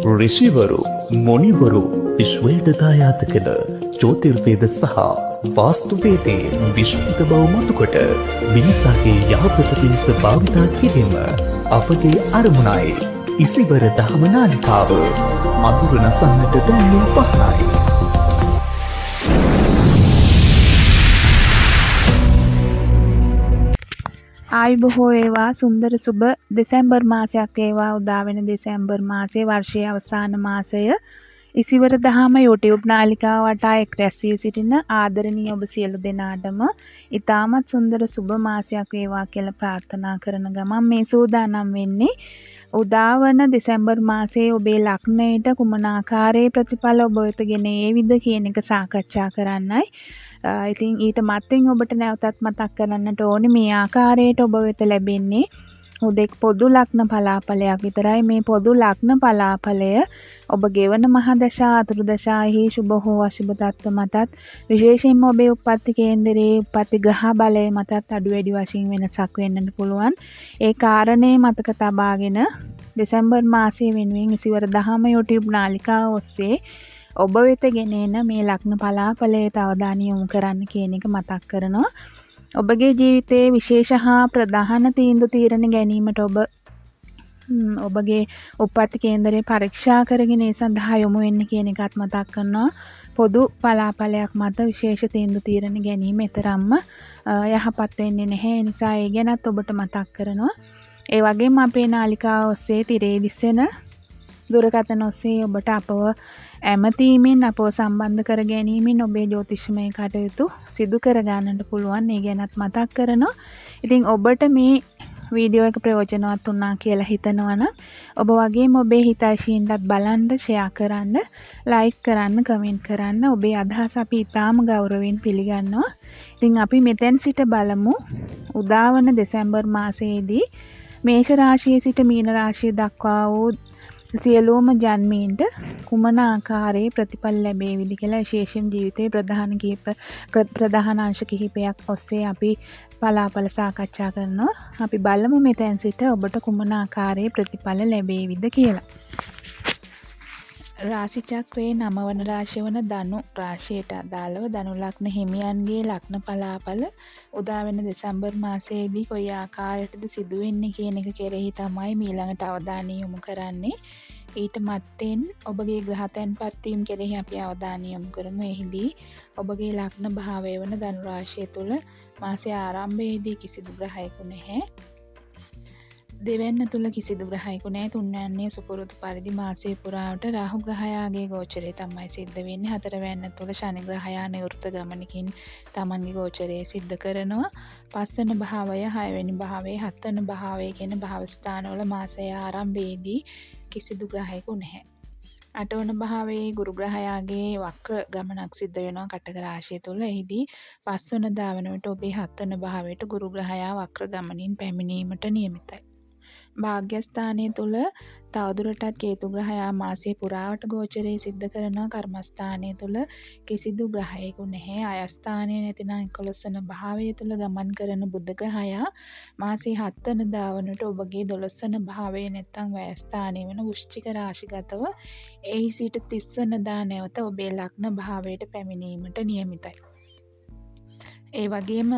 ඍෂිවරු මුනිවරු විශ්වයට දායාද කළ ජ්‍යොතිර්වේද සහ වාස්තුවේදයේ විශ්මිත බව මතුකොට මිනිසාගේ යහපත පිණිස භාවිතා කිරීම අපගේ අරමුණයි. ඉසිවර දහම නාලිකාව අඳුර නසන්නට දැන්වූ පහනයි. ආයුබෝව වේවා සුන්දර සුබ දෙසැම්බර් මාසයක් වේවා උදා වෙන දෙසැම්බර් මාසයේ වර්ෂයේ අවසාන මාසය ඉසිවර දහම YouTube නාලිකාව වටා එක් රැස් වී සිටින ආදරණීය ඔබ සියලු දෙනාටම ඉතාමත් සුන්දර සුබ මාසයක් වේවා කියලා ප්‍රාර්ථනා කරන ගමන් මේ සූදානම් වෙන්නේ උදාවන දෙසැම්බර් මාසයේ ඔබේ ලග්නයට කුමන ආකාරයේ ප්‍රතිඵල ඔබ වෙත ගෙන ඒවිද කියන එක සාකච්ඡා කරන්නයි. ඉතින් ඊට මත්තෙන් ඔබට නැවතත් මතක් කරන්නට ඕනේ මේ ආකාරයට ඔබ වෙත ලැබෙන්නේ උදෙක් පොදු ලග්න පලාඵලයක් විතරයි. මේ පොදු ලග්න පලාඵලය ඔබ ගෙවන මහා දශා අතුරු දශාෙහි සුබ හෝ අසුබ තත්ත්ව මතත් විශේෂයෙන්ම ඔබේ උප්පත්ති කේන්දරයේ උප්පත්ති ග්‍රහ බලය මතත් අඩු වැඩි වශයෙන් වෙනසක් වෙන්නත් පුළුවන්. ඒ කාරණේ මතක තබාගෙන දෙසැම්බර් මාසයේ වෙනුවෙන් ඉසිවර දහම YouTube නාලිකාව ඔස්සේ ඔබ වෙත ගෙන එන මේ ලග්න පලාඵලයට අවධානය යොමු කරන්න කියන එක මතක් කරනවා. ඔබගේ ජීවිතයේ විශේෂ හා ප්‍රධාන තීන්දුව තීරණ ගැනීමට ඔබගේ උප්පත්ති කේන්දරය පරීක්ෂා කරගෙන ඒ සඳහා යොමු වෙන්න කියන එකත් මතක් කරනවා. පොදු පලාඵලයක් මත විශේෂ තීන්දුව තීරණ ගැනීම තරම්ම යහපත් වෙන්නේ නැහැ. ඒ නිසා ඒ ගැනත් ඔබට මතක් කරනවා. ඒ වගේම අපේ නාලිකාව ඔස්සේ තිරේ දිස්සෙන දුරකථන ඔස්සේ ඔබට අපව ඇමතීමෙන් අපව සම්බන්ධ කර ගැනීමෙන් ඔබේ ජ්‍යොතිෂමය කටයුතු සිදු කර ගන්නට පුළුවන්. ඒ ගැනත් මතක් කරනවා. ඉතින් ඔබට මේ වීඩියෝ එක ප්‍රයෝජනවත් වුණා කියලා හිතනවා නම් ඔබ වගේම ඔබේ හිතයිශීන්ටත් බලන්න, ෂෙයා කරන්න, ලයික් කරන්න, කමෙන්ට් කරන්න. ඔබේ අදහස් අපි ඉතාම ගෞරවයෙන් පිළිගන්නවා. ඉතින් අපි මෙතෙන් සිට බලමු උදාවන දෙසැම්බර් මාසයේදී මේෂ රාශියේ සිට මීන රාශිය දක්වා වූ සියලුම ජන්මීන්ට කුමන ආකාරයේ ප්‍රතිඵල ලැබේවිද කියලා විශේෂයෙන් ජීවිතයේ ප්‍රධාන අංශ කිහිපයක් ඔස්සේ අපි පලාඵල සාකච්ඡා කරනවා. අපි බලමු මෙතෙන් සිට ඔබට කුමන ආකාරයේ ප්‍රතිඵල ලැබේවිද කියලා. රාශි චක්‍රයේ 9 වන රාශිය වන ධනු රාශියට අදාළව ධනු ලග්න හිමියන්ගේ ලග්න පලාඵල උදා වෙන දෙසැම්බර් මාසයේදී කොයි ආකාරයටද සිදු වෙන්නේ කියන එක කෙරෙහි තමයි ඊළඟට අවධානය යොමු කරන්නේ. ඊට මත්තෙන් ඔබගේ ග්‍රහ තැන්පත් වීම කෙරෙහි අපි අවධානය යොමු කරමු. එහිදී ඔබගේ ලග්න භාවය වන ධනු රාශිය තුල මාසයේ ආරම්භයේදී කිසිදු ග්‍රහයක නැහැ. දෙවැන්න තුල කිසිදු ග්‍රහයක නැහැ. තුන්වැන්නේ සුපුරුදු පරිදි මාසයේ පුරාවට රාහු ග්‍රහයාගේ ගෝචරය තමයි සිද්ධ වෙන්නේ. හතරවැන්න තුල ශනි ග්‍රහයා නිවෘත ගමනකින් තමන්ගේ ගෝචරය සිද්ධ කරනවා. පස්වන භාවය, හයවෙනි භාවය, හත්වන භාවය කියන භාව ස්ථානවල මාසයේ ආරම්භයේදී කිසිදු ග්‍රහයක නැහැ. අටවන භාවයේ ගුරු ග්‍රහයාගේ වක්‍ර ගමනක් සිද්ධ වෙනවා කටක රාශිය තුල. එහිදී පස්වන දාවන විට ඔබේ හත්වන භාවයට ගුරු ග්‍රහයා වක්‍ර ගමනින් පැමිණීමට නියමිතයි. භාග්‍යස්ථානයේ තුල තවදුරටත් කේතු ග්‍රහයා මාසයේ පුරාවට ගෝචරය සිද්ධ කරනවා. කර්මස්ථානයේ තුල කිසිදු ග්‍රහයක නැහැ. අයස්ථානයේ නැතිනම් 11 වන භාවය තුල ගමන් කරන බුධ ග්‍රහයා මාසයේ 7 වන දාවනට ඔබගේ 12 වන භාවය නැත්නම් වැයස්ථානයේ වන වෘශ්චික රාශිගතව එහි සිට 30 වන දා නැවත ඔබේ ලග්න භාවයට පැමිණීමට නියමිතයි. ඒ වගේම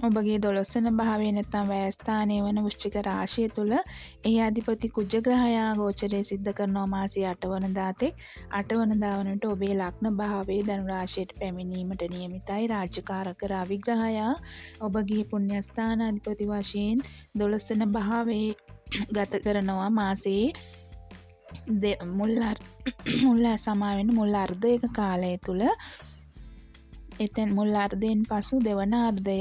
ඔබගේ 12 වන භාවය නැත්නම් වැයස්ථානයේ වන වෘශ්චික රාශිය තුල එහි අධිපති කුජ ග්‍රහයා ගෝචරය සිද්ධ කරනවා මාසයේ 8 වන දාතෙක්. 8 වන දාවනට ඔබේ ලග්න භාවයේ ධනු රාශියට පැමිණීමට නියමිතයි. රාජ්‍යකාරක රවි ග්‍රහයා ඔබගේ පුණ්‍යස්ථාන අධිපති වශයෙන් 12 වන භාවයේ ගත කරනවා මාසයේ මුල් අර්ධයක කාලය තුල. එතෙන් මුල් අර්ධයෙන් පසු දෙවන අර්ධය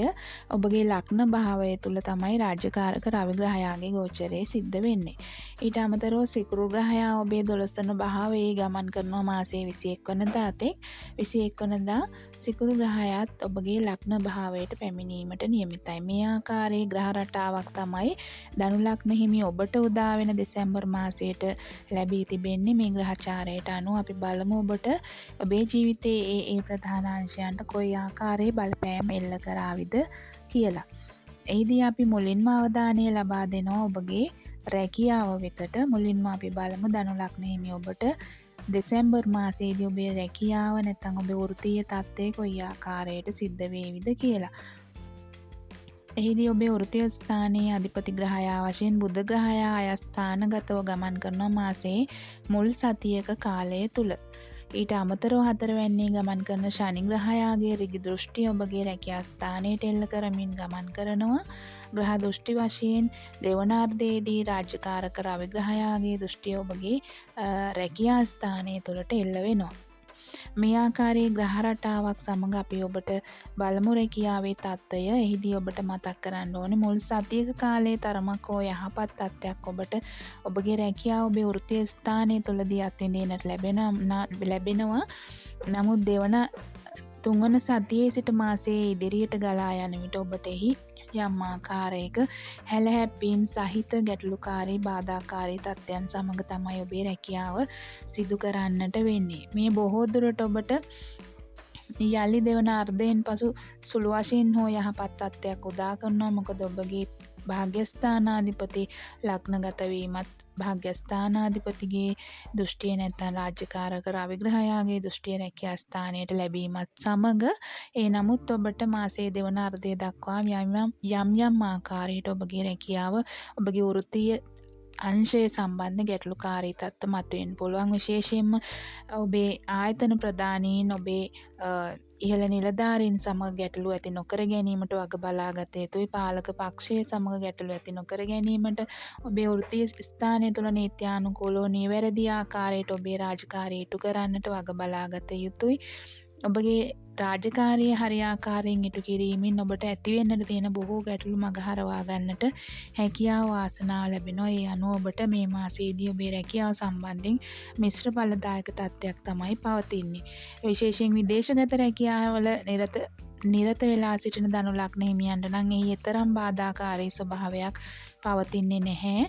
ඔබගේ ලග්න භාවය තුල තමයි රාජ්‍යකාරක රවි ග්‍රහයාගේ ගෝචරය සිද්ධ වෙන්නේ. ඊට අමතරව සිකුරු ග්‍රහයා ඔබේ 12 වන භාවයේ ගමන් කරනවා මාසයේ 21 වන දාතෙක්. 21 වනදා සිකුරු ග්‍රහයාත් ඔබගේ ලග්න භාවයට පැමිණීමට නියමිතයි. මේ ආකාරයේ ග්‍රහ රටාවක් තමයි ධනු ලග්න හිමි ඔබට උදා වෙන දෙසැම්බර් මාසයට ලැබී තිබෙන්නේ. මේ ග්‍රහචාරයට අනුව අපි බලමු ඔබට ඔබේ ජීවිතයේ ඒ ප්‍රධාන අංශයන්ට කොයි ආකාරයේ බලපෑම් එල්ල කරාවිද කියලා. එහිදී අපි මුලින්ම අවධානය ලබා දෙනවා ඔබගේ රැකියාව වෙතට මුලින්ම අපි බලමු ධනු ලග්න හිමි ඔබට දෙසැම්බර් මාසයේදී ඔබේ රැකියාව නැත්නම් ඔබේ වෘත්තීය තත්ත්වය කොයි ආකාරයට සිද්ධ වේවිද කියලා. එහිදී ඔබේ වෘත්තීය ස්ථානයේ අධිපති ග්‍රහයා වශයෙන් බුධ ග්‍රහයා අය ස්ථානගතව ගමන් කරන මාසයේ මුල් සතියක කාලය තුල. ඊට අමතරව හතරවැන්නේ ගමන් කරන ශනි ග්‍රහයාගේ ඍජු දෘෂ්ටි ඔබගේ රැකියා ස්ථානයට එල්ල කරමින් ගමන් කරනවා. ග්‍රහ දෘෂ්ටි වශයෙන් දෙවනාර්ධයේදී රාජකාරක රවි ග්‍රහයාගේ දෘෂ්ටිය ඔබගේ රැකියා ස්ථානය තුළට එල්ල වෙනවා. මේ ආකාරයේ ග්‍රහ රටාවක් සමග අපි ඔබට බලමු රැකියාවේ තත්ත්වය. එහිදී ඔබට මතක් කරන්න ඕනේ මුල් සතියක කාලයේ තරමක් හෝ යහපත් තත්ත්වයක් ඔබට ඔබගේ රැකියාව ඔබේ වෘත්තීය ස්ථානය තුළදී අත්විඳින්නට ලැබෙනවා. නමුත් තුන්වන සතියේ සිට මාසයේ ඉදිරියට ගලා යන විට ඔබට එහි යම් ආකාරයක හැලහැප්පීම් සහිත ගැටලුකාරී බාධාකාරී තත්ත්වයන් සමග තමයි ඔබේ රැකියාව සිදු කරන්නට වෙන්නේ. මේ බොහෝ දුරට ඔබට යලි දෙවන අර්ධයෙන් පසු සුළු වශයෙන් හෝ යහපත් තත්ත්වයක් උදා කරනවා. මොකද ඔබගේ භාග්‍යස්ථානාධිපති ලග්නගත වීමත් භාග්‍යස්ථානාධිපතිගේ දෘෂ්ටිය නැත්නම් රාජ්‍යකාරක රවි ග්‍රහයාගේ දෘෂ්ටිය රැකියා ස්ථානයට ලැබීමත් සමග නමුත් ඔබට මාසයේ දෙවන අර්ධය දක්වා යම් ආකාරයට ඔබගේ රැකියාව ඔබගේ වෘත්තීය අංශය සම්බන්ධ ගැටලුකාරී තත්ත්ව මතුවෙන්න පුළුවන්. විශේෂයෙන්ම ඔබේ ආයතන ප්‍රධානීන් ඔබේ ඉහළ නිලධාරීන් සමග ගැටලු ඇති නොකර ගැනීමට වග බලාගත යුතුයි. පාලක පක්ෂය සමග ගැටලු ඇති නොකර ගැනීමට ඔබේ වෘත්තීය ස්ථානය තුළ නීත්‍යානුකූලව නිවැරදි ආකාරයට ඔබේ රාජකාරිය ඉටු කරන්නට වග බලාගත යුතුයි. ඔබගේ රාජකාරිය හරියාකාරයෙන් ඉටු කිරීමෙන් ඔබට ඇතිවෙන්නට තියෙන බොහෝ ගැටලු මගහරවා ගන්නට හැකියාව වාසනාව ලැබෙනවා. ඒ අනුව ඔබට මේ මාසයේදී ඔබේ රැකියාව සම්බන්ධයෙන් මිශ්‍ර ඵලදායක තත්ත්වයක් තමයි පවතින්නේ. විශේෂයෙන් විදේශගත රැකියාවල නිරත වෙලා සිටින ධනු ලග්න හිමියන්ට නම් එහි තරම් බාධාකාරී ස්වභාවයක් පවතින්නේ නැහැ.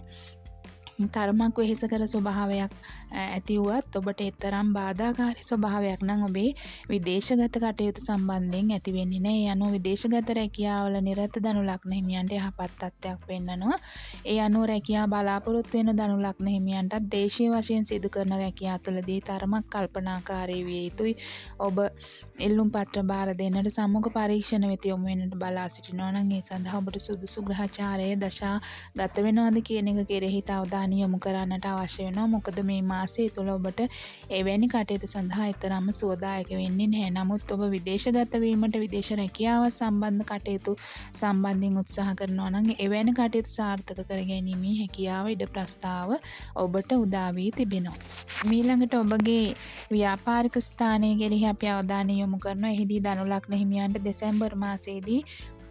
තරමක් වෙහෙසකර ස්වභාවයක් ඇති වුවත් ඔබට තරම් බාධාකාරී ස්වභාවයක් නම් ඔබේ විදේශගත කටයුතු සම්බන්ධයෙන් ඇති වෙන්නේ නැහැ. ඒ අනුව විදේශගත රැකියාවල නිරත ධනු ලග්න හිමියන්ට යහපත් තත්ත්වයක් පෙන්වනවා. ඒ අනුව රැකියාව බලාපොරොත්තු වෙන ධනු ලග්න හිමියන්ට දේශීය වශයෙන් සිදු කරන රැකියාව තුළදී තරමක් කල්පනාකාරී විය යුතුයි. ඔබ එල්ලුම් පත්‍ර බාර දෙන්නට සම්මුඛ පරීක්ෂණ වෙත යොමු වෙන්නට බලා සිටිනවා නම් ඒ සඳහා ඔබට සුදුසු ග්‍රහචාරයේ දශා ගත වෙනවද කියන එක කෙරෙහි අවධානය යොමු කරන්නට අවශ්‍ය වෙනවා. මොකද මේ මාසය තුළ ඔබට එවැනි කටයුතු සඳහා තරම්ම සුවදායක වෙන්නේ නැහැ. නමුත් ඔබ විදේශගත වීමට විදේශ රැකියාව සම්බන්ධ කටයුතු සම්බන්ධයෙන් උත්සාහ කරනවා නම් එවැනි කටයුතු සාර්ථක කර ගැනීමේ හැකියාව ඉඩ ප්‍රස්තාව ඔබට උදා වී තිබෙනවා. ඊළඟට ඔබගේ ව්‍යාපාරික ස්ථානයේ කෙරෙහි අපි අවධානය යොමු කරනවා. එහිදී ධනු ලග්න හිමියන්ට දෙසැම්බර් මාසයේදී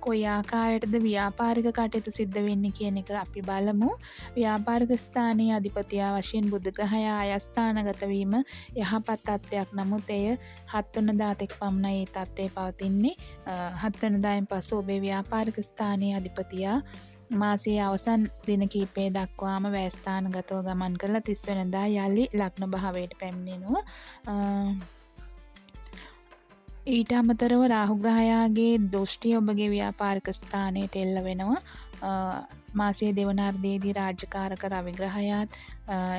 කොයි ආකාරයටද ව්‍යාපාරික කටයුතු සිද්ධ වෙන්නේ කියන එක අපි බලමු. ව්‍යාපාරික ස්ථානයේ අධිපතියා වශයෙන් බුධ ග්‍රහයා අයස්ථානගත වීම යහපත් තත්ත්වයක්. නමුත් එය 7 වෙනිදා තෙක් පමණයි මේ තත්ත්වය පවතින්නේ. 7 වෙනිදායින් පසු ඔබේ ව්‍යාපාරික ස්ථානයේ අධිපතියා මාසයේ අවසන් දින කිහිපය දක්වාම වැයස්ථානගතව ගමන් කරලා 30 වෙනිදා යලි ලග්න භාවයට පැමිණෙනවා. ඊට අමතරව රාහු ග්‍රහයාගේ දෘෂ්ටිය ඔබගේ ව්‍යාපාරික ස්ථානයට එල්ල වෙනවා. මාසයේ දෙවනාර්ධයේදී රාජකාරක රවි ග්‍රහයාත්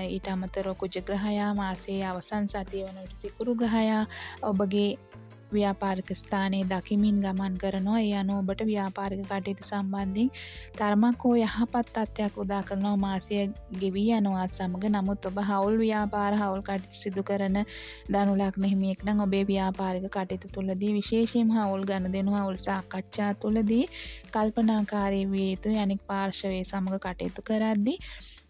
ඊට අමතරව කුජ ග්‍රහයා මාසයේ අවසන් සතිය වන විට සිකුරු ග්‍රහයා ඔබගේ ව්‍යාපාරික ස්ථානයේ දකිමින් ගමන් කරනවා. ඒ අනුව ඔබට ව්‍යාපාරික කටයුතු සම්බන්ධයෙන් තරමක් හෝ යහපත් තත්ත්වයක් උදා කරනවා මාසය ගෙවී යනවත් සමග. නමුත් ඔබ හවුල් ව්‍යාපාර හවුල් කටයුතු සිදු කරන ධනු ලග්න හිමියෙක් නම් ඔබේ ව්‍යාපාරික කටයුතු තුළදී විශේෂයෙන්ම හවුල් ගනුදෙනු හවුල් සාකච්ඡා තුළදී කල්පනාකාරී විය යුතුයි. අනෙක් පාර්ශවයේ සමග කටයුතු කරද්දී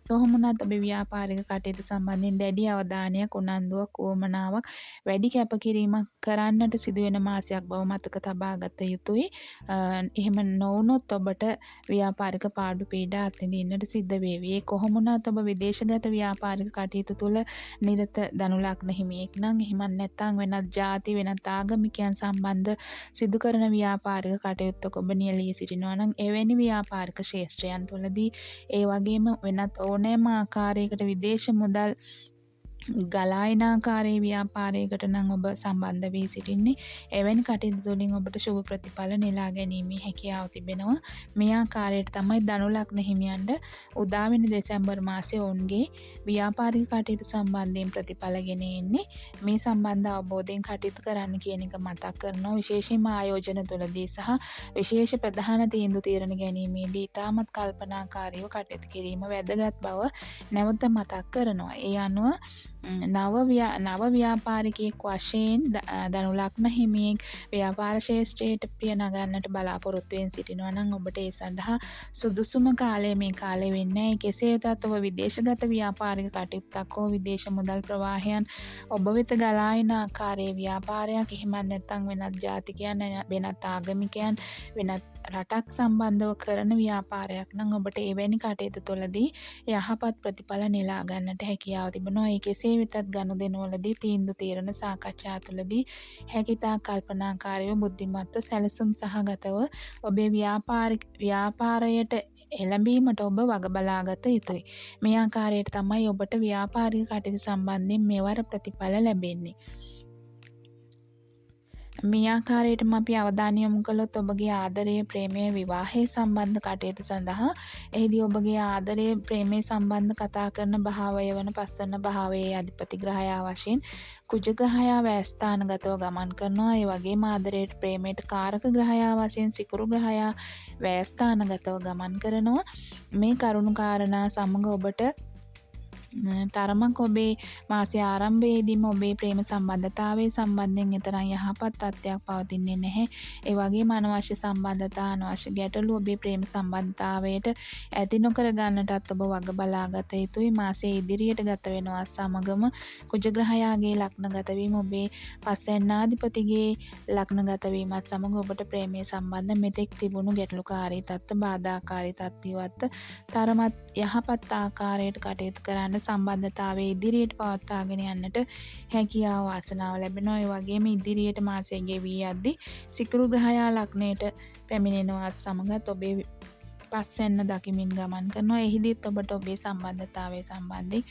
කොහොම වුණත් ඔබේ ව්‍යාපාරික කටයුතු සම්බන්ධයෙන් දැඩි අවධානයක් උනන්දුවක් උවමනාවක් වැඩි කැපකිරීමක් කරන්නට සිදුවෙන මාසයක් බව මතක තබා ගත යුතුයි. එහෙම නොවුනොත් ඔබට ව්‍යාපාරික පාඩු පීඩා අත්විඳින්නට සිද්ධ වේවි. ඒ කොහොම වුණත් ඔබ විදේශගත ව්‍යාපාරික කටයුතු තුළ නිරත ධනු ලග්න හිමියෙක් නම් එහෙම නැත්නම් වෙනත් ජාති වෙනත් ආගමිකයන් සම්බන්ධ සිදු කරන ව්‍යාපාරික කටයුත්තක ඔබ නියැලී සිටිනවා නම් එවැනි ව්‍යාපාරික ක්ෂේත්‍රයන් තුළදී ඒ වගේම වෙනත් ඕනෑම ආකාරයකට විදේශ මුදල් ගලායනාකාරී ව්‍යාපාරයකට නම් ඔබ සම්බන්ධ වී සිටින්නේ. එවැනි කටයුතු තුළින් ඔබට ශුභ ප්‍රතිඵල නෙලා ගැනීමේ හැකියාව තිබෙනවා. මේ ආකාරයට තමයි ධනු ලග්න හිමියන්ට උදා වෙන දෙසැම්බර් මාසයේ ඔවුන්ගේ ව්‍යාපාරික කටයුතු සම්බන්ධයෙන් ප්‍රතිඵල ගෙන එන්නේ. මේ සම්බන්ධ අවබෝධයෙන් කටයුතු කරන්න කියන එක මතක් කරනවා. විශේෂයෙන්ම ආයෝජන තුළදී සහ විශේෂ ප්‍රධාන තීන්දුව తీරන ගැනීමේදී ඉතාමත් කල්පනාකාරීව කටයුතු කිරීම වැදගත් බව නැවත මතක් කරනවා. ඒ අනුව නව ව්‍යාපාරිකයෙක් වශයෙන් ධනු ලග්න හිමියෙක් ව්‍යාපාර ශේෂ්ත්‍රයට පිය නගන්නට බලාපොරොත්තු වෙන සිටිනවා නම් ඔබට ඒ සඳහා සුදුසුම කාලය මේ කාලය වෙන්නේ. කෙසේ වෙතත් ඔබ විදේශගත ව්‍යාපාරික කටයුත්තක් හෝ විදේශ මුදල් ප්‍රවාහයන් ඔබ වෙත ගලා එන ආකාරයේ ව්‍යාපාරයක් එහෙමත් නැත්නම් වෙනත් ජාතිකයන් වෙනත් ආගමිකයන් වෙනත් රටක් සම්බන්ධව කරන ව්‍යාපාරයක් නම් ඔබට එවැනි කටයුතු තුළදී යහපත් ප්‍රතිඵල නෙලා ගන්නට හැකියාව තිබෙනවා. ඒ කෙසේ වෙතත් ගනුදෙනුවලදී තීන්දුව తీරන සාකච්ඡා තුළදී හැකියතා කල්පනාකාරීව බුද්ධිමත්ව සැලසුම් සහගතව ඔබේ ව්‍යාපාරයට එළඹීමට ඔබ වග බලාගත යුතුයි. මේ ආකාරයට තමයි ඔබට ව්‍යාපාරික කටයුතු සම්බන්ධයෙන් මෙවර ප්‍රතිඵල ලැබෙන්නේ. මේ ආකාරයටම අපි අවධානය යොමු කළොත් ඔබගේ ආදරය ප්‍රේමය විවාහය සම්බන්ධ කටයුතු සඳහා එහිදී ඔබගේ ආදරය ප්‍රේමය සම්බන්ධ කතා කරන භාවය වන පස්වන භාවයේ අධිපති ග්‍රහයා වශයෙන් කුජ ග්‍රහයා වැස්ථානගතව ගමන් කරනවා. ඒ වගේම ආදරයට ප්‍රේමයට කාරක ග්‍රහයා වශයෙන් සිකුරු ග්‍රහයා වැස්ථානගතව ගමන් කරනවා. මේ කරුණු කාරණා සමග ඔබට තරමක් ඔබේ මාසයේ ආරම්භයේදීම ඔබේ ප්‍රේම සම්බන්ධතාවයේ සම්බන්ධයෙන් තරම් යහපත් තත්ත්වයක් පවතින්නේ නැහැ. ඒ වගේම අනවශ්‍ය සම්බන්ධතා අනවශ්‍ය ගැටලු ඔබේ ප්‍රේම සම්බන්ධතාවයට ඇති නොකර ගන්නටත් ඔබ වග බලාගත යුතුයි. මාසයේ ඉදිරියට ගත වෙනවත් සමගම කුජ ග්‍රහයාගේ ලග්නගත වීම ඔබේ පස්වැන්නාධිපතිගේ ලග්නගත වීමත් සමග ඔබට ප්‍රේමයේ සම්බන්ධ මෙතෙක් තිබුණු ගැටලුකාරී තත්ත්ව බාධාකාරී තත්ත්වවත් තරමත් යහපත් ආකාරයට කටයුතු කරන්න සම්බන්ධතාවයේ ඉදිරියට පවත්වාගෙන යන්නට හැකියාව වාසනාව ලැබෙනවා. ඒ වගේම ඉදිරියට මාසය ගෙවී යද්දී සිකුරු ග්‍රහයා ලග්නයට පැමිණෙනවත් සමගත් ඔබේ පස්වැන්න දකිමින් ගමන් කරනවා. එහිදීත් ඔබට ඔබේ සම්බන්ධතාවයේ සම්බන්ධයෙන්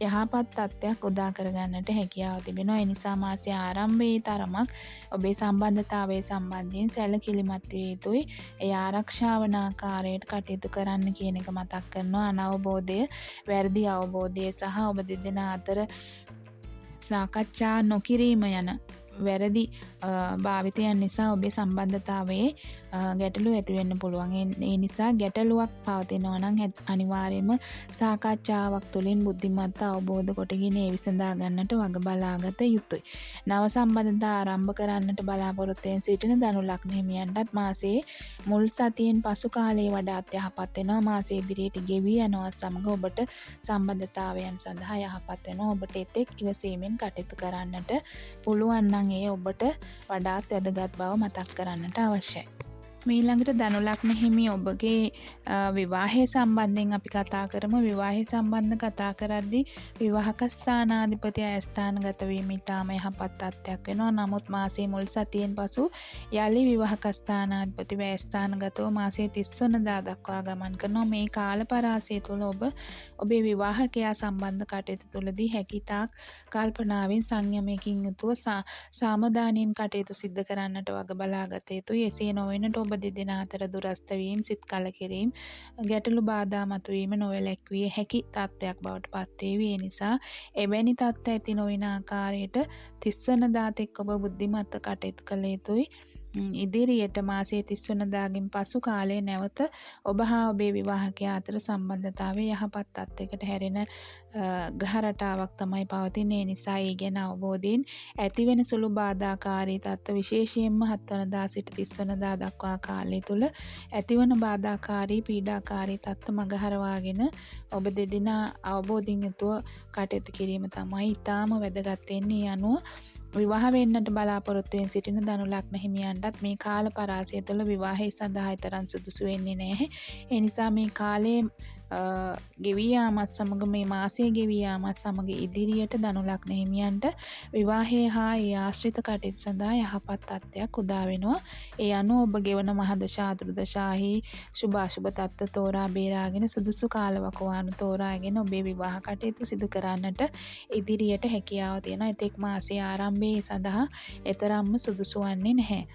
යහපත් තත්ත්වයක් උදා කරගන්නට හැකියාව තිබෙනවා. ඒ නිසා මාසයේ ආරම්භයේ තරමක් ඔබේ සම්බන්ධතාවයේ සම්බන්ධයෙන් සැලකිලිමත් විය යුතුයි. ඒ ආරක්ෂා වන ආකාරයට කටයුතු කරන්න කියන එක මතක් කරනවා. අනවබෝධය, වැරදි අවබෝධය සහ ඔබ දෙදෙනා අතර සාකච්ඡා නොකිරීම යන වැරදි භාවිතයන් නිසා ඔබේ සම්බන්ධතාවයේ ගැටලු ඇති වෙන්න පුළුවන්. ඒ නිසා ගැටලුවක් පවතිනවා නම් අනිවාර්යයෙන්ම සාකච්ඡාවක් තුළින් බුද්ධිමත් අවබෝධ කොටගෙන ඒ විසඳා ගන්නට වග බලාගත යුතුයි. නව සම්බන්ධතා ආරම්භ කරන්නට බලාපොරොත්තු වෙන සිටින ධනු ලග්න හිමියන්ටත් මාසයේ මුල් සතියෙන් පසු කාලයේ වඩාත් යහපත් වෙනවා. මාසයේ ඉදිරියට ගෙවී යනවා සමග ඔබට සම්බන්ධතාවයන් සඳහා යහපත් වෙනවා. ඔබට එතෙක් ඉවසීමෙන් කටයුතු කරන්නට පුළුවන් නම් ඒ ඔබට වඩාත් වැදගත් බව මතක් කරන්නට අවශ්‍යයි. ඊළඟට ධනු ලග්න හිමි ඔබගේ විවාහය සම්බන්ධයෙන් අපි කතා කරමු. විවාහය සම්බන්ධ කතා කරද්දී විවාහක ස්ථානාධිපති අයස්ථානගත වීම ඉතාම යහපත් තත්ත්වයක් වෙනවා. නමුත් මාසයේ මුල් සතියෙන් පසු යලි විවාහක ස්ථානාධිපති වැස්ථානගතව මාසයේ 30 වෙනිදා දක්වා ගමන් කරනවා. මේ කාල පරාසය තුළ ඔබ ඔබේ විවාහකයා සම්බන්ධ කටයුතු තුළදී හැකියතාක් කල්පනාවෙන් සංයමයකින් යුතුව සාමදානියෙන් කටයුතු සිදු කරන්නට වග බලාගත යුතුයි. එසේ නොවනට ඔබ දෙදෙනා අතර දුරස්ත වීම, සිත් කලකිරීම, ගැටලු බාධා මතුවීම නොවැළැක්විය හැකි තත්ත්වයක් බවට පත් වේවි. ඒ නිසා එවැනි තත්ත්ව ඇති නොවන ආකාරයට 30 වෙනිදා තෙක් ඔබ බුද්ධිමත්ව කටයුතු කළ යුතුයි. ඉදිරියට මාසයේ 30 වෙනිදාගෙන් පසු කාලයේ නැවත ඔබ හා ඔබේ විවාහකයා අතර සම්බන්ධතාවයේ යහපත් තත්ත්වයකට හැරෙන ග්‍රහ රටාවක් තමයි පවතින්නේ. ඒ නිසා ඒ ගැන අවබෝධයෙන් ඇතිවෙන සුළු බාධාකාරී තත්ත්ව විශේෂයෙන්ම 7 වෙනිදා සිට 30 වෙනිදා දක්වා කාලය තුල ඇතිවන බාධාකාරී පීඩාකාරී තත්ත්ව මගහරවාගෙන ඔබ දෙදෙනා අවබෝධයෙන් යුතුව කටයුතු කිරීම තමයි ඊටාම වැදගත් වෙන්නේ. අනුව විවාහ වෙන්නට බලාපොරොත්තු වෙන සිටින ධනු ලග්න හිමියන්ටත් මේ කාල පරාසය තුළ විවාහය සඳහා තරම් සුදුසු වෙන්නේ නැහැ. ඒ නිසා මේ කාලයේ ගෙවී යාමත් සමග මේ මාසයේ ගෙවී යාමත් සමග ඉදිරියට ධනු ලග්න හිමියන්ට විවාහය හා ඒ ආශ්‍රිත කටයුතු සඳහා යහපත් තත්ත්වයක් උදා වෙනවා. ඒ අනුව ඔබ ගෙවන මහදශා අතුරුදශාහි සුභ අශුභ තත්ත්ව තෝරා බේරාගෙන සුදුසු කාලවකවානු තෝරාගෙන ඔබේ විවාහ කටයුතු සිදු කරන්නට ඉදිරියට හැකියාව තියෙනවා. එතෙක් මාසයේ ආරම්භයේ සඳහා එතරම්ම සුදුසු වන්නේ නැහැ.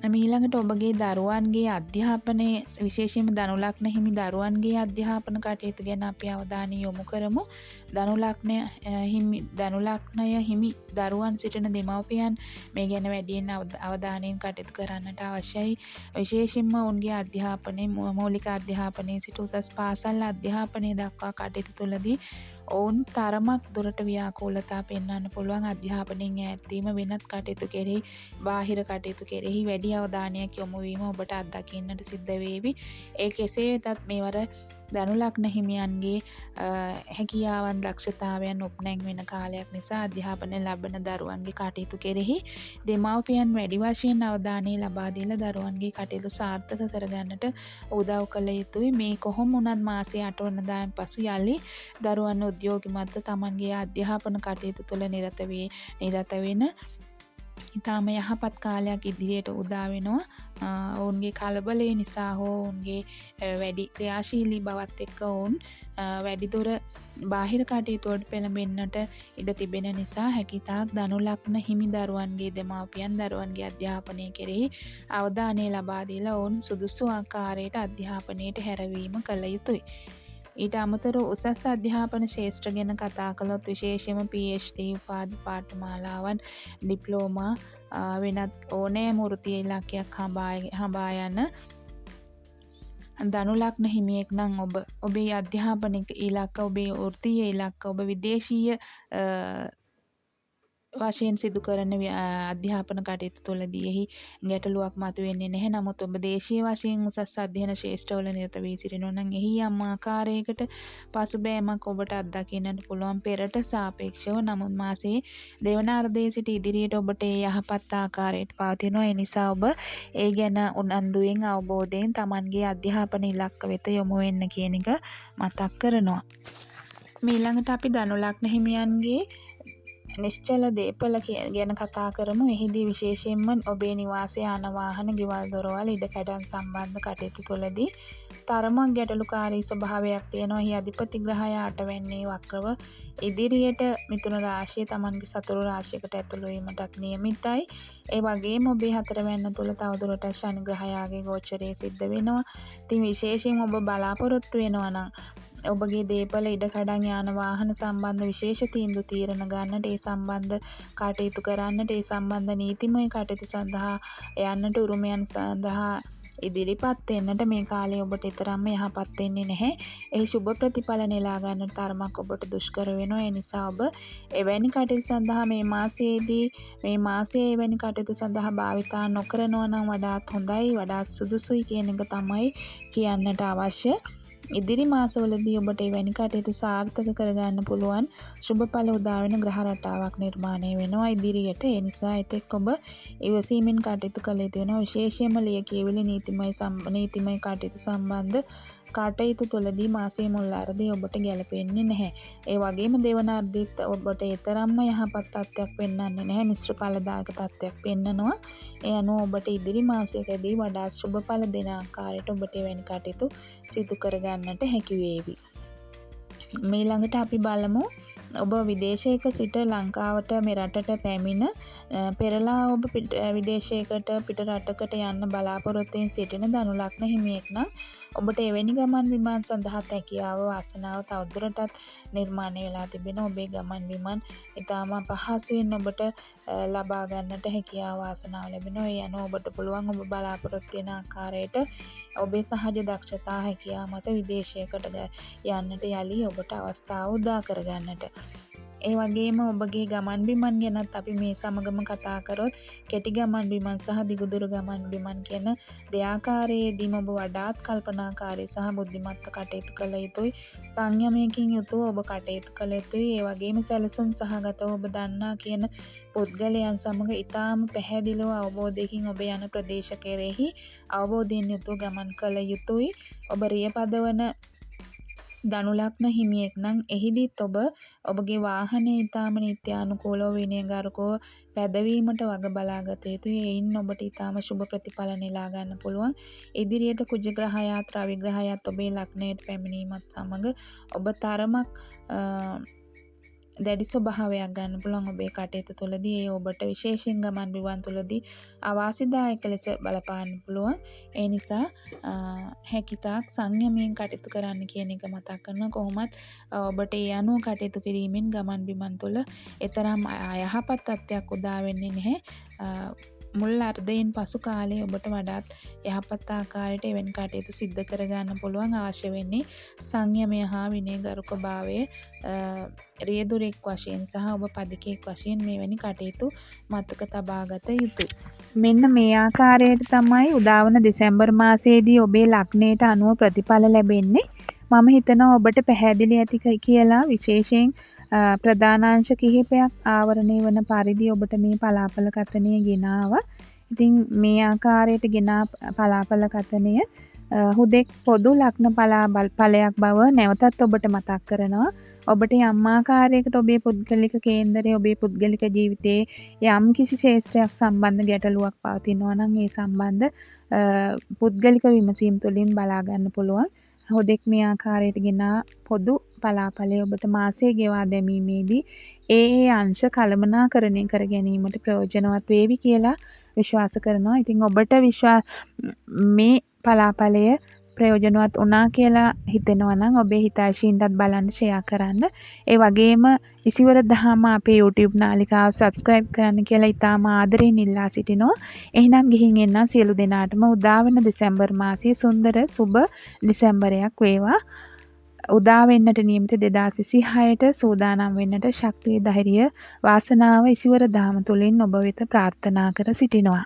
ඊළඟට ඔබගේ දරුවන්ගේ අධ්‍යාපනයේ විශේෂයෙන්ම ධනු ලග්න හිමි දරුවන්ගේ අධ්‍යාපන කටයුතු ගැන අපි අවධානය යොමු කරමු. ධනු ලග්නය හිමි දරුවන් සිටින දෙමව්පියන් මේ ගැන වැඩියෙන් අවධානයෙන් කටයුතු කරන්නට අවශ්‍යයි. විශේෂයෙන්ම ඔවුන්ගේ අධ්‍යාපනයේ මූලික අධ්‍යාපනයේ සිට උසස් පාසල් අධ්‍යාපනය දක්වා කටයුතු තුළදී ඔවුන් තරමක් දුරට ව්‍යාකූලතා පෙන්වන්න පුළුවන්. අධ්‍යාපනයෙන් ඈත් වීම වෙනත් කටයුතු කෙරෙහි බාහිර කටයුතු කෙරෙහි වැඩි අවධානයක් යොමු වීම ඔබට අත්දකින්නට සිද්ධ වේවි. ඒ කෙසේ වෙතත් මේවර ධනු ලග්න හිමියන්ගේ හැකියාවන් දක්ෂතාවයන් උපනැං වෙන කාලයක් නිසා අධ්‍යාපනය ලබන දරුවන්ගේ කටයුතු කෙරෙහි දෙමව්පියන් වැඩි වශයෙන් අවධානය ලබා දීලා දරුවන්ගේ කටයුතු සාර්ථක කරගන්නට උදව් කළ යුතුයි. මේ කොහොම වුණත් මාසයේ 8 වෙනිදාන් පසු යලි දරුවන් උද්‍යෝගිමත්ව තමන්ගේ අධ්‍යාපන කටයුතු තුළ නිරත වෙන ඉතාම යහපත් කාලයක් ඉදිරියට උදා වෙනවා. ඔවුන්ගේ කලබලය නිසා හෝ ඔවුන්ගේ වැඩි ක්‍රියාශීලී බවත් එක්ක ඔවුන් වැඩිදුර බාහිර කටයුතු වලට පෙළඹෙන්නට ඉඩ තිබෙන නිසා හැකිතාක් ධනු ලග්න හිමි දරුවන්ගේ දෙමාපියන් දරුවන්ගේ අධ්‍යාපනය කෙරෙහි අවධානය ලබා දීලා ඔවුන් සුදුසු ආකාරයට අධ්‍යාපනයට හැරවීම කළ යුතුයි. ඊට අමතරව උසස් අධ්‍යාපන ශාස්ත්‍ර ගැන කතා කළොත් විශේෂයෙන්ම PhD උපාධි පාඨමාලාවන් ඩිප්ලෝමා වෙනත් ඕනෑම වෘත්තීය ඉලක්කයක් හඹා යන ධනු ලග්න හිමියෙක් නම් ඔබේ අධ්‍යාපනික ඉලක්ක ඔබේ වෘත්තීය ඉලක්ක ඔබ විදේශීය වශයෙන් සිදු කරන අධ්‍යාපන කටයුතු තුළදී එහි ගැටලුවක් මතුවෙන්නේ නැහැ. නමුත් ඔබ දේශීය වශයෙන් උසස් අධ්‍යයන ශාස්ත්‍රවල නිරත වී සිටිනවා නම් එහි යම් ආකාරයකට පසුබෑමක් ඔබට අත්දකින්නට පුළුවන් පෙරට සාපේක්ෂව. නමුත් මාසයේ දෙවනාර්ධයේ සිට ඉදිරියට ඔබට ඒ යහපත් ආකාරයට පවතිනවා. ඒ නිසා ඔබ ඒ ගැන උනන්දුවෙන් අවබෝධයෙන් Tamanගේ අධ්‍යාපන ඉලක්ක වෙත යොමු වෙන්න කියන එක මතක් කරනවා. ඊළඟට අපි ධනු ලග්න හිමියන්ගේ නිශ්චල දේපල ගැන කතා කරමු. එහිදී විශේෂයෙන්ම ඔබේ නිවාසය යන වාහන ගෙවල් දොරවල් ඉඩකඩම් සම්බන්ධ කටයුතු තුළදී තරමක් ගැටලුකාරී ස්වභාවයක් තියෙනවා. එහි අධිපති ග්‍රහය 8 වෙන්නේ වක්‍රව ඉදිරියට මිථුන රාශිය Tamanගේ සතුරු රාශියකට ඇතුළු වීමටත් නියමිතයි. ඒ වගේම ඔබේ 4 වෙන්න තුල තවදුරටත් ශනි ග්‍රහයාගේ ගෝචරය සිද්ධ වෙනවා. ඉතින් විශේෂයෙන් ඔබ බලාපොරොත්තු වෙනවා නම් ඔබගේ දේපල ඉඩකඩම් යාන වාහන සම්බන්ධ විශේෂ තීන්දුව తీරන ගන්නට ඒ සම්බන්ධ කටයුතු කරන්නට ඒ සම්බන්ධ නීතිමය කටයුතු සඳහා යන්නට උරුමයන් සඳහා ඉදිරිපත් වෙන්නට මේ කාලය ඔබට තරම්ම යහපත් වෙන්නේ නැහැ. ඒ සුබ ප්‍රතිඵල නෙලා ගන්නට තරමක් ඔබට දුෂ්කර වෙනවා. ඒ නිසා ඔබ එවැනි කටයුතු සඳහා මේ මාසයේ එවැනි කටයුතු සඳහා භාවිතා නොකරනවා නම් වඩාත් හොඳයි, වඩාත් සුදුසුයි කියන එක තමයි කියන්නට අවශ්‍ය. ඉදිරි මාසවලදී ඔබට එවැනි කටයුතු සාර්ථක කරගන්න පුළුවන් සුබඵල උදා වෙන ග්‍රහ රටාවක් නිර්මාණය වෙනවා ඉදිරියට. ඒ නිසා එතෙක් ඔබ ඉවසීමෙන් කටයුතු කළ යුතු වෙනවා. විශේෂයෙන්ම ලියකියවිලි නීතිමය කටයුතු සම්බන්ධ කටයුතු තුළදී මාසයේ මුල් අර්ධය ඔබට ගැලපෙන්නේ නැහැ. ඒ වගේම දෙවන අර්ධයත් ඔබට තරම්ම යහපත් තත්ත්වයක් පෙන්වන්නේ නැහැ. මිශ්‍ර ඵලදායක තත්ත්වයක් පෙන්වනවා. ඒ අනුව ඔබට ඉදිරි මාසයකදී වඩා සුබඵල දෙන ආකාරයට ඔබට එවැනි කටයුතු සිදු කරගන්නට හැකි වේවි. ඊළඟට අපි බලමු ඔබ විදේශයක සිට ලංකාවට මේ රටට පැමිණ පෙරලා ඔබ විදේශයකට පිට රටකට යන්න බලාපොරොත්තුෙන් සිටින ධනු ලග්න හිමියෙක් නම් ඔබට එවැනි ගමන් විමන් සඳහා හැකියාව වාසනාව තවදුරටත් නිර්මාණය වෙලා තිබෙනවා. ඔබේ ගමන් විමන් ඉතාම පහසුවෙන් ඔබට ලබා ගන්නට හැකියාව වාසනාව ලැබෙනවා. ඒ අනුව ඔබට පුළුවන් ඔබ බලාපොරොත්තු වෙන ආකාරයට ඔබේ සහජ දක්ෂතා හැකියාව මත විදේශයකට යන්නට යලි ඔබට අවස්ථාව උදා කරගන්නට. ඒ වගේම ඔබගේ ගමන් බිමන් ගැනත් අපි මේ සමගම කතා කරොත් කෙටි ගමන් බිමන් සහ දිගුදුර ගමන් බිමන් කියන දෙආකාරයේදීම ඔබ වඩාත් කල්පනාකාරී සහ බුද්ධිමත්ව කටයුතු කළ යුතුයි. සංයමයකින් යුතුව ඔබ කටයුතු කළ යුතුයි. ඒ වගේම සැලසුම් සහගතව ඔබ දන්නා කියන පුද්ගලයන් සමග ඉතාම පැහැදිලිව අවබෝධයකින් ඔබ යන ප්‍රදේශ කෙරෙහි අවබෝධයෙන් යුතුව ගමන් කළ යුතුයි. ඔබ රිය පදවන ධනු ලග්න හිමියෙක් නම් එහිදීත් ඔබ ඔබගේ වාහනේ ඊටාම නිත්‍යානුකූලව විනයගරුකව පැදවීමට වග බලාගත යුතුයි. එයින් ඔබට ඊටාම සුබ ප්‍රතිඵල නෙලා ගන්න පුළුවන්. ඉදිරියට කුජ ග්‍රහයාත් රවි ග්‍රහයාත් ඔබේ ලග්නයට පැමිණීමත් සමග ඔබ තරමක් දැඩි ස්වභාවයක් ගන්න පුළුවන් ඔබේ කටයුතු තුළදී. ඒ ඔබට විශේෂයෙන් ගමන් බිමන් තුළදී අවාසිදායක ලෙස බලපාන්න පුළුවන්. ඒ නිසා හැකිතාක් සංයමයෙන් කටයුතු කරන්න කියන එක මතක් කරනවා. කොහොමත් ඔබට ඒ අනුව කටයුතු කිරීමෙන් ගමන් බිමන් තුළ එතරම් අයහපත් තත්ත්වයක් උදා වෙන්නේ නැහැ. මුල් අර්ධයෙන් පසු කාලයේ ඔබට වඩාත් යහපත් ආකාරයට එවැනි කටයුතු සිද්ධ කරගන්න පුළුවන්. අවශ්‍ය වෙන්නේ සංයමය හා විනයගරුකභාවය රියදුරෙක් වශයෙන් සහ ඔබ පදිකෙක් වශයෙන් මෙවැනි කටයුතු මතක තබාගත යුතුයි. මෙන්න මේ ආකාරයට තමයි උදාවන දෙසැම්බර් මාසයේදී ඔබේ ලග්නයට අනුව ප්‍රතිඵල ලැබෙන්නේ. මම හිතනවා ඔබට පැහැදිලි ඇති කියලා. විශේෂයෙන් ප්‍රධානාංශ කිහිපයක් ආවරණය වන පරිදි ඔබට මේ පලාපල කතනය ගෙනාවා. ඉතින් මේ ආකාරයට ගෙනා පලාපල කතනය හුදෙක් පොදු ලග්න ඵලයක් බව නැවතත් ඔබට මතක් කරනවා. ඔබට යම් ආකාරයකට ඔබේ පුද්ගලික කේන්දරයේ ඔබේ පුද්ගලික ජීවිතයේ යම් කිසි ශේත්‍රයක් සම්බන්ධ ගැටලුවක් පවතිනවා නම් ඒ සම්බන්ධ පුද්ගලික විමසීම් තුළින් බලා ගන්න පුළුවන්. හුදෙක් මේ ආකාරයට ගෙනා පොදු පලාපලය ඔබට මාසයේ ගෙවා දැමීමේදී ඒ අංශ කළමනාකරණය කර ගැනීමට ප්‍රයෝජනවත් වේවි කියලා විශ්වාස කරනවා. ඉතින් ඔබට මේ පලාපලය ප්‍රයෝජනවත් වුණා කියලා හිතෙනවා නම් ඔබේ හිතයිශීන්ටත් බලන්න ෂෙයා කරන්න. ඒ වගේම ඉසිවර දහම අපේ YouTube නාලිකාව subscribe කරන්න කියලා ඉතාම ආදරෙන් ඉල්ලා සිටිනවා. එහෙනම් ගිහින් එන්න සියලු දෙනාටම උදාවන දෙසැම්බර් මාසයේ සුන්දර සුබ දෙසැම්බරයක් වේවා. උදා වෙන්නට නියමිත 2026ට සූදානම් වෙන්නට ශක්තිය ධෛර්යය වාසනාව ඉසිවර දහම තුලින් ඔබ වෙත ප්‍රාර්ථනා කර සිටිනවා.